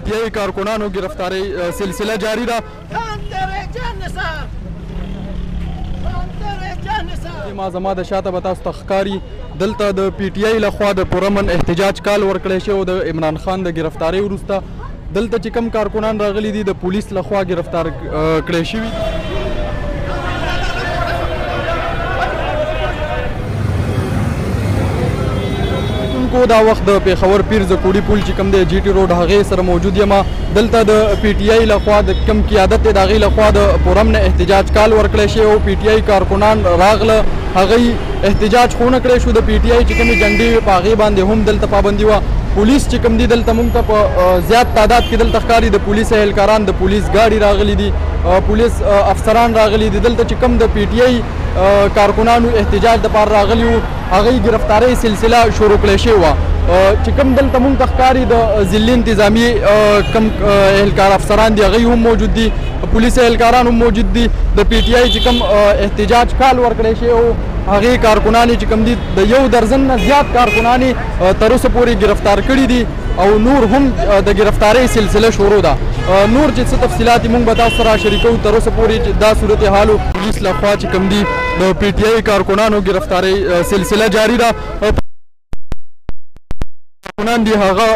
پی ټی آی کارکنانو گرفتاری سلسله جاری ده. زما د شاته به تاسو ته ښکاري دلته د پی ټی آی لخوا د پرامن احتجاج کال ورکړی شوی د عمران خان د گرفتاری وروسته. دلته چې کوم کارکنان راغلي دي د پولیس لخوا گرفتار کړی شوي. دا وخت د پیښور پیر زکوړي پل چې کوم دی جی ټي روډ هغې سره موجود یم. دلته د پی ټی آی لخوا د کوم قیادت دی د هغې لخوا د پرامن احتجاج کال ورکړی شوی او پی ټی آی کارکنان راغله هغوی احتجاج خو نه کړی شو. د پی ټی آی چې کومې جنډې وې په هغې باندې هم دلته پابندي وه. پولیس چې کوم دي دلته موږ ته په زیات تعداد کې دلته ښکاري. د پولیس اهلکاران د پولیس ګاډي راغلي دي، پولیس افسران راغلي دي. دلته چې کوم د پی ټی آی کارکنانو احتجاج دپاره راغلي وو هغوی گرفتاری سلسله شروع کړی شوې وه. چې کوم دلته موږ ته ښکاري د ضلعي انتظامي کوم اهلکار افسران دي هغوی هم موجود دي، پولیس اهلکاران هم موجود دي. د پی ټی آی چې کوم احتجاج کال ورکړی شوی و هغې کارکنان چې کوم دي د 1 درزن نه زیات کارکنان تر اوسه پورې گرفتار کړي دي او نور هم د گرفتاری سلسله شروع ده. نور چې څه تفصیلات موږ به تاسو سره شریکوو. تر اوسه پورې چې دا صورتحال پولیس لخوا چې کوم دي د پی ټی آی کارکنانو گرفتاری سلسله جاری ده. کارکنان دي هغه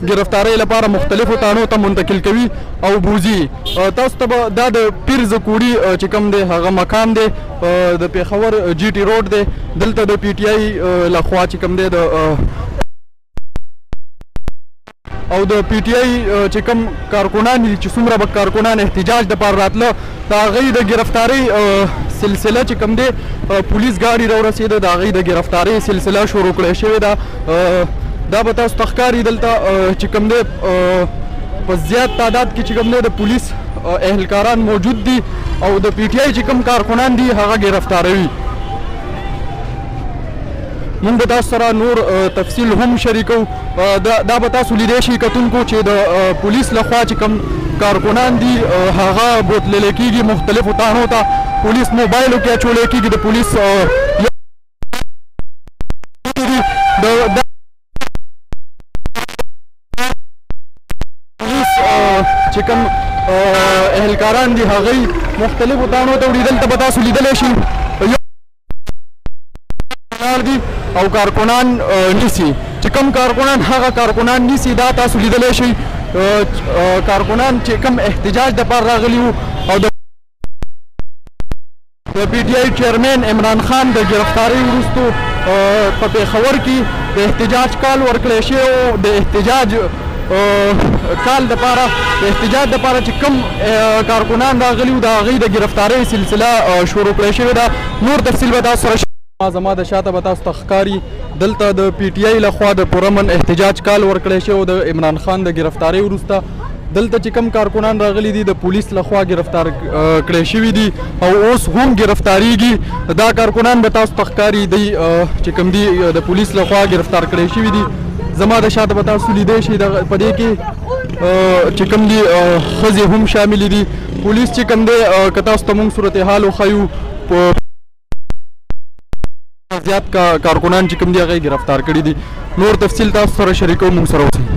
گرفتاری لپاره مختلفو تانو ته منتقل کوي او بوزي. تاسو ته به دا د پیر زکوړي چې کوم دی هغه مکان دی د پیښور جی ټي روډ دی. دلته د پی ټی آی لخوا چې کوم دی او د پی ټی آی چې کوم کارکنان دي چې څومره به کارکنان احتجاج دپاره راتله د هغوی د گرفتاری سلسله چې کوم دی پولیس ګاډي راورسېده د هغوی د گرفتاری سلسله شروع کړی شوې ده. دا به تاسو ته ښکاري دلته چې کوم دی په زیات تعداد کې چې کوم دی د پولیس اهلکاران موجود دي او د پی ټی آی چې کوم کارکنان دي هغه گرفتاروي. موږ به تاسو سره نور تفصیل هم شریکو. دا به تاسو لیدی شئ کتونکو چې د پولیس لخوا چې کوم کارکنان دي هغه بوتللی کېږي مختلفو تانو ته. پولیس موبایلو کې اچولی کېږي. د پولیس چې کوم اهلکاران دي هغوی مختلفو تانو ته وړي. دلته به تاسو لیدلی شئ دي او کارکنان نیسي. چې کوم کارکنان هغه کارکنان نیسي دا تاسو لیدلی شئ. کارکنان چې کوم احتجاج دپاره راغلي وو او د پی ټی آی چیرمین عمران خان د گرفتاری وروستو په پیښور کې د احتجاج کال ورکړی شوی و. د احتجاج کال دپاره د احتجاج دپاره چې کوم کارکنان راغلي وو د هغوی د گرفتاری سلسله شروع کړی شوې ده. نور تفصیل به تاسو سره زما د شاته به تاسو ته ښکاري دلته د پی ټی آی لخوا د پرامن احتجاج کال ورکړی شوی د عمران خان د گرفتاری وروسته. دلته چې کوم کارکنان راغلي دي د پولیس لخوا گرفتار کړی شوي دي او اوس هم گرفتاریږي. دا کارکنان به تاسو ته ښکاري دی چې کوم دي د پولیس لخوا گرفتار کړی شوي دي. زما د شاته به تاسو لیدی شئ په دې کې چې کوم دي ښځې هم شاملې دي. پولیس چې کوم دی که تاسو ته موږ صورتحال وښیو زیات کارکنان چې کوم دي هغه گرفتار کړي دي. نور تفصیل تاسو سره شریکوو. موږ سره اوسئ.